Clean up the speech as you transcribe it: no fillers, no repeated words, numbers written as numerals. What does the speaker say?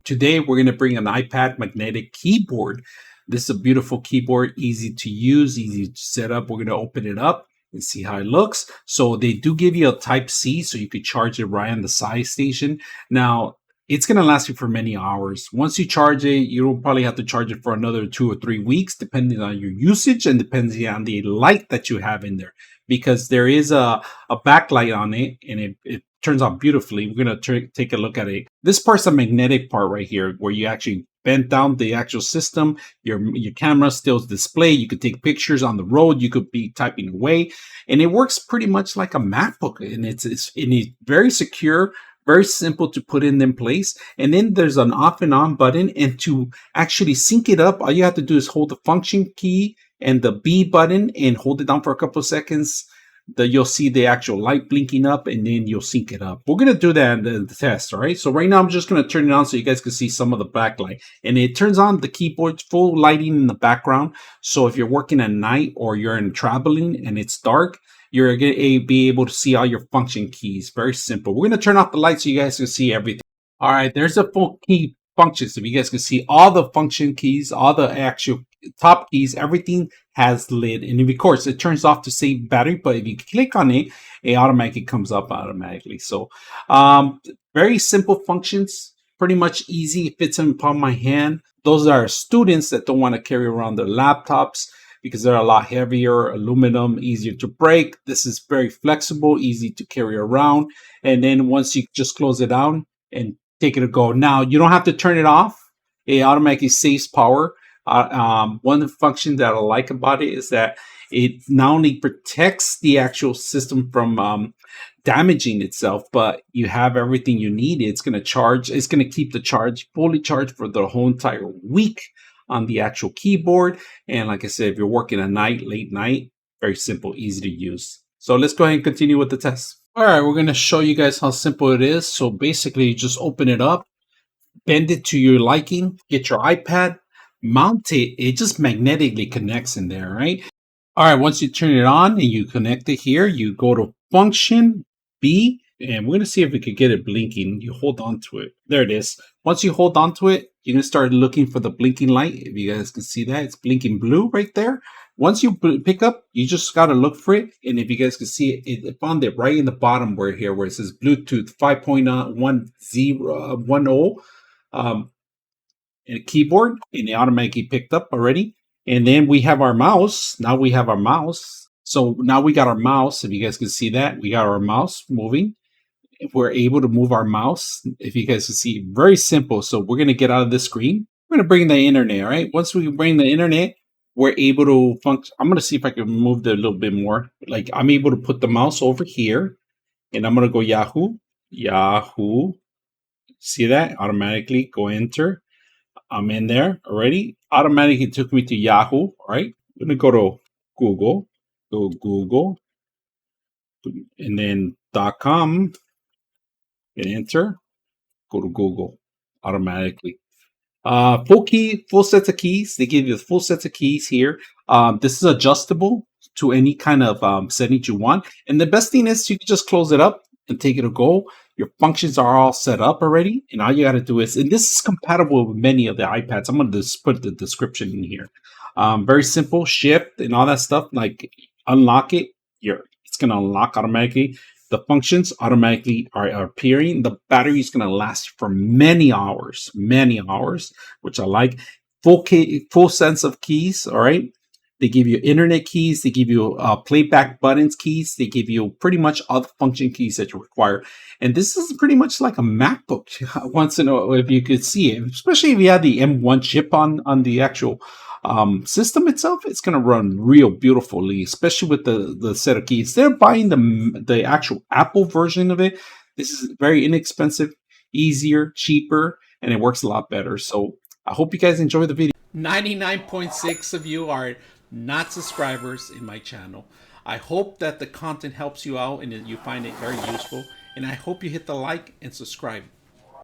Today, we're going to bring an iPad magnetic keyboard. This is a beautiful keyboard, easy to use, easy to set up. We're going to open it up and see how it looks. So they do give you a Type-C, so you could charge it right on the side station. Now, it's going to last you for many hours. Once you charge it, you'll probably have to charge it for another 2 or 3 weeks, depending on your usage and depending on the light that you have in there. Because there is a backlight on it, and it turns out beautifully. We're going to take a look at it. This part's a magnetic part right here, where you actually bend down the actual system. Your camera still display. You could take pictures on the road. You could be typing away, and it works pretty much like a MacBook. And it's very secure, very simple to put in place. And then there's an off and on button. And to actually sync it up, all you have to do is hold the function key and the B button and hold it down for a couple of seconds. You'll see the actual light blinking up, and then you'll sync it up. We're going to do that in the test, all right? So right now, I'm just going to turn it on so you guys can see some of the backlight. And it turns on the keyboard, full lighting in the background. So if you're working at night or you're traveling and it's dark, you're going to be able to see all your function keys. Very simple. We're going to turn off the light so you guys can see everything. All right, there's the full key functions. So you guys can see all the function keys, all the actual top keys, everything has lit. And of course, it turns off to save battery, but if you click on it, it automatically comes up automatically. So very simple functions, pretty much easy. It fits in palm of my hand. Those are students that don't want to carry around their laptops because they're a lot heavier, aluminum, easier to break. This is very flexible, easy to carry around. And then once you just close it down and take it a go. Now, you don't have to turn it off. It automatically saves power. One function that I like about it is that it not only protects the actual system from damaging itself, but you have everything you need. It's going to charge. It's going to keep the charge fully charged for the whole entire week on the actual keyboard. And like I said, if you're working at night, late night, very simple, easy to use. So let's go ahead and continue with the test. All right, we're going to show you guys how simple it is. So basically, you just open it up, bend it to your liking, get your iPad, mount it. It just magnetically connects in there, right? All right, once you turn it on and you connect it here, you go to function B, and we're going to see if we could get it blinking. You hold on to it. There it is. Once you hold on to it, you're going to start looking for the blinking light. If you guys can see that, it's blinking blue right there. Once you pick up, you just got to look for it. And if you guys can see it, it found it right in the bottom where it says Bluetooth 5.10 and a keyboard, and it automatically picked up already. And then we have our mouse. Now we have our mouse. So now we got our mouse. If you guys can see that, we got our mouse moving. We're able to move our mouse. If you guys can see, very simple. So we're going to get out of this screen. We're going to bring the internet, all right? Once we bring the internet, we're able to function. I'm going to see if I can move it a little bit more. Like I'm able to put the mouse over here, and I'm going to go Yahoo. See that? Automatically go enter. I'm in there already. Automatically took me to Yahoo. All right. I'm going to go to Google. Go Google. And then .com. And enter. Go to Google automatically. Full sets of keys. They give you the full sets of keys here. This is adjustable to any kind of settings you want. And the best thing is you can just close it up and take it a go. Your functions are all set up already, and all you got to do is, and this is compatible with many of the iPads. I'm going to just put the description in here. Very simple, shift and all that stuff. Like unlock it, it's going to unlock automatically. The functions automatically are appearing. The battery is going to last for many hours, which I like. Full sense of keys. All right. They give you internet keys. They give you playback buttons keys. They give you pretty much all the function keys that you require. And this is pretty much like a MacBook. Once in a while, if you could see it, especially if you had the M1 chip on the actual system itself, it's going to run real beautifully, especially with the set of keys. They're buying the actual Apple version of it. This is very inexpensive, easier, cheaper, and it works a lot better. So I hope you guys enjoy the video. 99.6 of you are not subscribers in my channel. I hope that the content helps you out and that you find it very useful. And I hope you hit the like and subscribe.